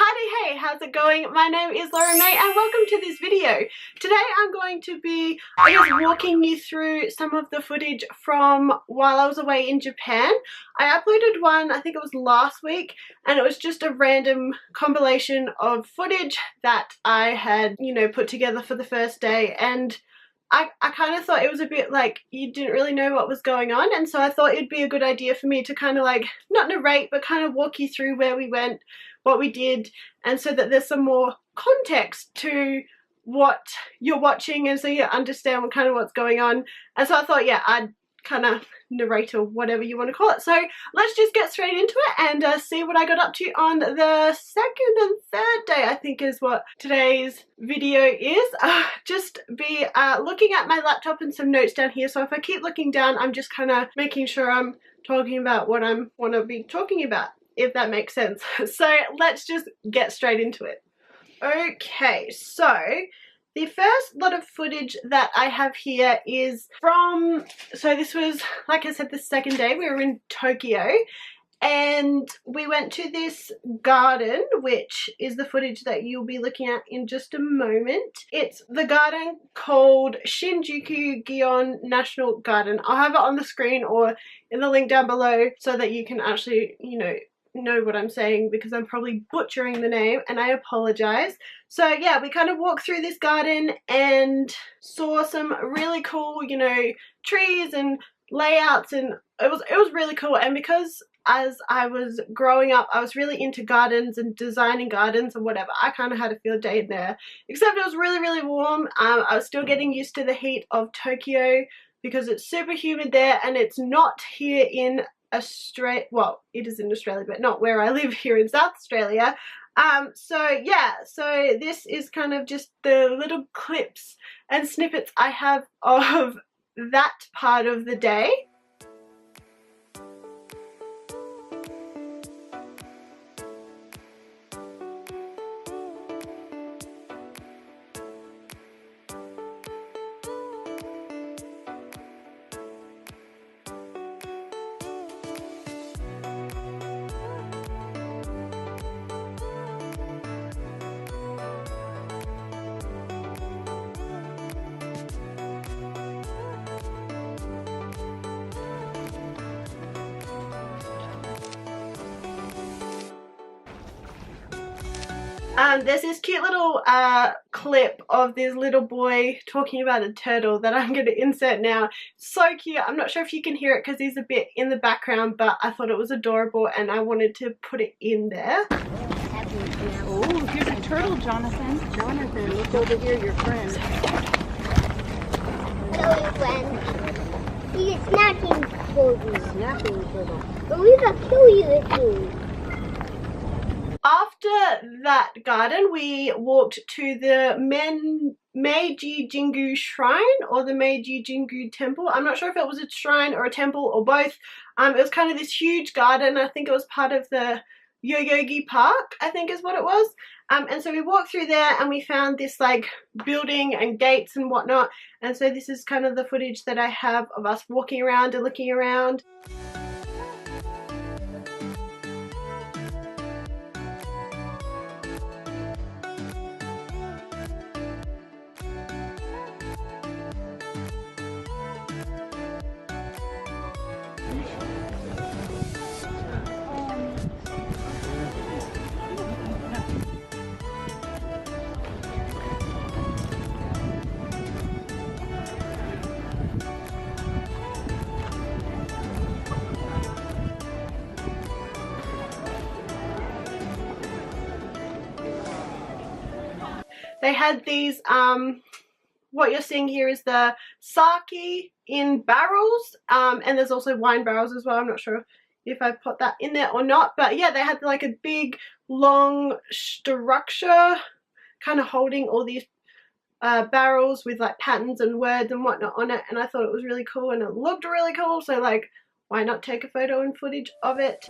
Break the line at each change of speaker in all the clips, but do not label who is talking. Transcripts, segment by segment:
Howdy, hey, how's it going? My name is Laura May and welcome to this video. Today I'm going to be walking you through some of the footage from while I was away in Japan. I uploaded one, I think it was last week, and it was just a random compilation of footage that I had, put together for the first day, and I kind of thought it was a bit like you didn't really know what was going on, and so I thought it'd be a good idea for me to kind of like, not narrate, but kind of walk you through where we went, what we did, and so that there's some more context to what you're watching and so you understand what kind of what's going on. And so I thought, yeah, I'd kind of narrate or whatever you want to call it. So let's just get straight into it and see what I got up to on the second and third day, I think is what today's video is. Just be looking at my laptop and some notes down here, so if I keep looking down, I'm just kind of making sure I'm talking about what I want to be talking about, if that makes sense. So let's just get straight into it. Okay, so the first lot of footage that I have here is from, so this was, like I said, the second day. We were in Tokyo and we went to this garden, which is the footage that you'll be looking at in just a moment. It's the garden called Shinjuku Gyoen National Garden. I'll have it on the screen or in the link down below so that you can actually, know what I'm saying, because I'm probably butchering the name and I apologize. So yeah, we kind of walked through this garden and saw some really cool, trees and layouts, and it was really cool. And because as I was growing up, I was really into gardens and designing gardens and whatever, I kind of had a field day in there, except it was really, really warm. I was still getting used to the heat of Tokyo because it's super humid there, and it's not here in Australia. Well, it is in Australia, but not where I live here in South Australia. So yeah, so this is kind of just the little clips and snippets I have of that part of the day. There's this cute little clip of this little boy talking about a turtle that I'm going to insert now. So cute. I'm not sure if you can hear it because he's a bit in the background, but I thought it was adorable and I wanted to put it in there.
Oh, here's a turtle, Jonathan. Jonathan, look over here, your friend.
Hello, friend. He's snacking turtle.
Snapping turtle.
But we will kill you this soon.
After that garden, we walked to the Meiji Jingu shrine, or the Meiji Jingu temple. I'm not sure if it was a shrine or a temple or both. It was kind of this huge garden. I think it was part of the Yoyogi Park, I think is what it was. And so we walked through there and we found this like building and gates and whatnot. And so this is kind of the footage that I have of us walking around and looking around. They had these, what you're seeing here is the sake in barrels, and there's also wine barrels as well. I'm not sure if I put that in there or not, but yeah, they had like a big long structure kind of holding all these barrels with like patterns and words and whatnot on it, and I thought it was really cool and it looked really cool, so like, why not take a photo and footage of it?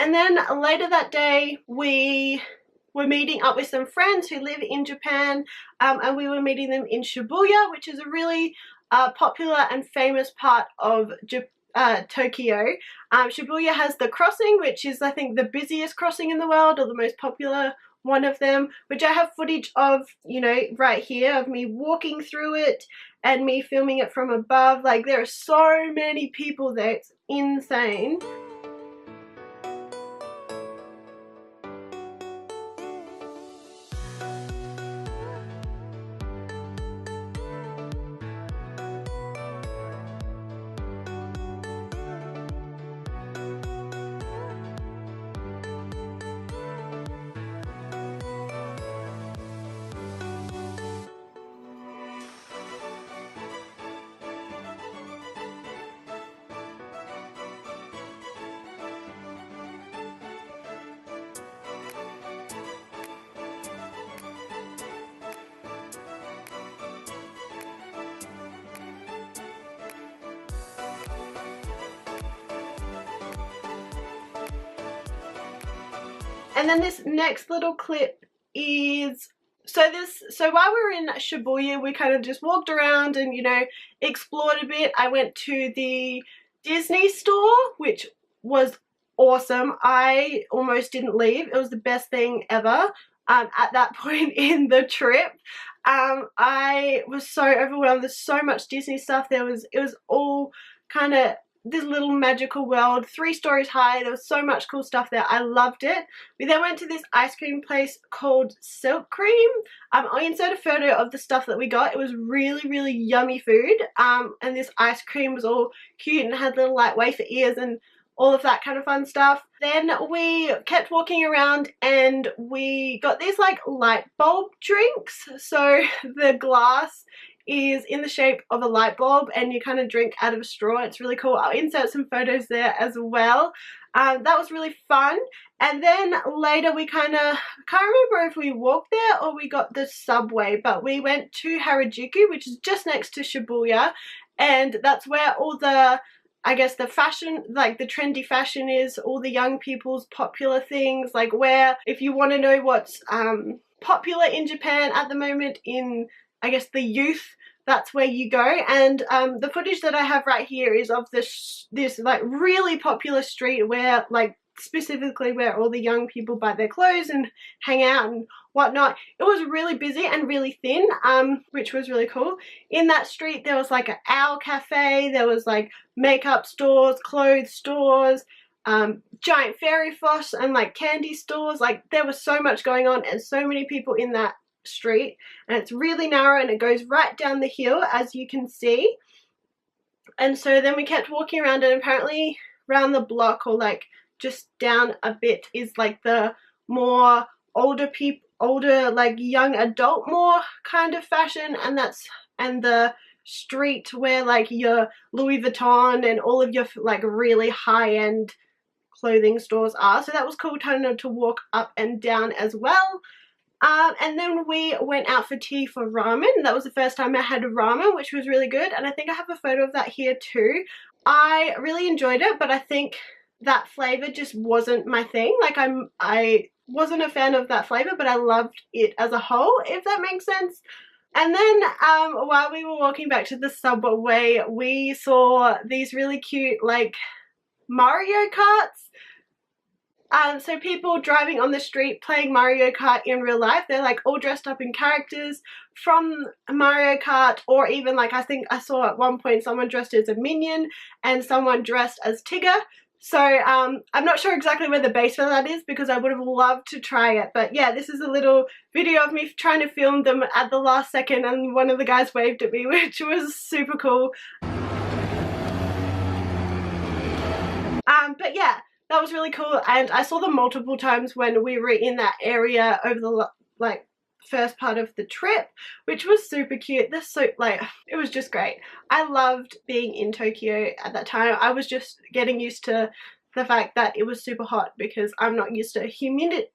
And then later that day we were meeting up with some friends who live in Japan, and we were meeting them in Shibuya, which is a really popular and famous part of Tokyo. Shibuya has the crossing, which is I think the busiest crossing in the world, or the most popular one of them, which I have footage of, you know, right here, of me walking through it and me filming it from above. Like, there are so many people there, it's insane. And then this next little clip is, so while we were in Shibuya, we kind of just walked around and, you know, explored a bit. I went to the Disney store, which was awesome. I almost didn't leave. It was the best thing ever at that point in the trip. I was so overwhelmed. There's so much Disney stuff. It was all kind of this little magical world, 3 stories high. There was so much cool stuff there. I loved it. We then went to this ice cream place called Silk Cream. I'll insert a photo of the stuff that we got. It was really, really yummy food. And this ice cream was all cute and had little like wafer ears and all of that kind of fun stuff. Then we kept walking around and we got these like light bulb drinks. So the glass is in the shape of a light bulb and you kind of drink out of a straw. It's really cool. I'll insert some photos there as well. That was really fun. And then later we kind of, can't remember if we walked there or we got the subway, but we went to Harajuku, which is just next to Shibuya, and that's where all the, I guess, the fashion, like the trendy fashion is, all the young people's popular things, like where, if you want to know what's popular in Japan at the moment in, I guess, the youth, that's where you go. And the footage that I have right here is of this like really popular street where, like, specifically where all the young people buy their clothes and hang out and whatnot. It was really busy and really thin, which was really cool. In that street there was like an owl cafe, there was like makeup stores, clothes stores, giant fairy floss and like candy stores. Like, there was so much going on and so many people in that street, and it's really narrow and it goes right down the hill, as you can see. And so then we kept walking around, and apparently around the block, or like just down a bit, is like the more older like young adult more kind of fashion, and the street where like your Louis Vuitton and all of your like really high-end clothing stores are. So that was cool kind of to walk up and down as well. And then we went out for tea for ramen. That was the first time I had ramen, which was really good. And I think I have a photo of that here too. I really enjoyed it, but I think that flavor just wasn't my thing. Like, I wasn't a fan of that flavor, but I loved it as a whole, if that makes sense. And then while we were walking back to the subway, we saw these really cute like Mario Karts. So people driving on the street playing Mario Kart in real life. They're like all dressed up in characters from Mario Kart, or even like I think I saw at one point someone dressed as a minion and someone dressed as Tigger. So I'm not sure exactly where the base for that is, because I would have loved to try it. But yeah, this is a little video of me trying to film them at the last second, and one of the guys waved at me, which was super cool. But yeah, that was really cool, and I saw them multiple times when we were in that area over the like first part of the trip, which was super cute. They're so like, it was just great. I loved being in Tokyo at that time. I was just getting used to the fact that it was super hot, because I'm not used to humidity.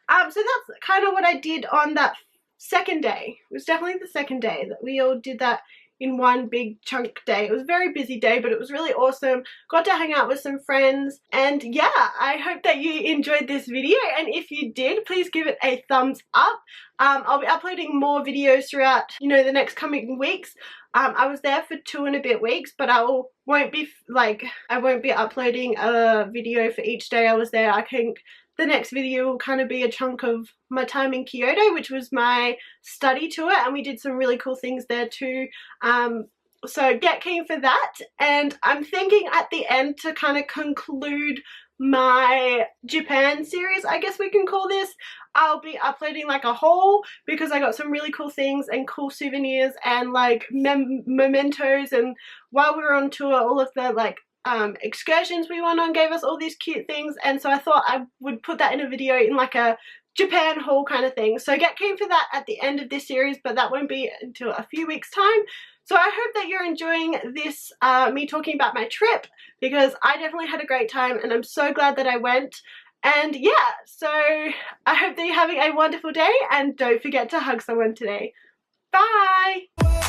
So that's kind of what I did on that second day. It was definitely the second day that we all did that in one big chunk day. It was a very busy day, but it was really awesome. Got to hang out with some friends, and yeah, I hope that you enjoyed this video, and if you did, please give it a thumbs up. I'll be uploading more videos throughout, you know, the next coming weeks. I was there for 2 and a bit weeks, but I won't be uploading a video for each day I was there. I think the next video will kind of be a chunk of my time in Kyoto, which was my study tour, and we did some really cool things there too. So get keen for that, and I'm thinking at the end to kind of conclude my Japan series, I guess we can call this. I'll be uploading like a haul because I got some really cool things and cool souvenirs and like mementos, and while we were on tour, all of the like excursions we went on gave us all these cute things, and so I thought I would put that in a video in like a Japan haul kind of thing. So get keen for that at the end of this series, but that won't be until a few weeks time. So I hope that you're enjoying this, me talking about my trip, because I definitely had a great time and I'm so glad that I went. And yeah, so I hope that you're having a wonderful day, and don't forget to hug someone today. Bye!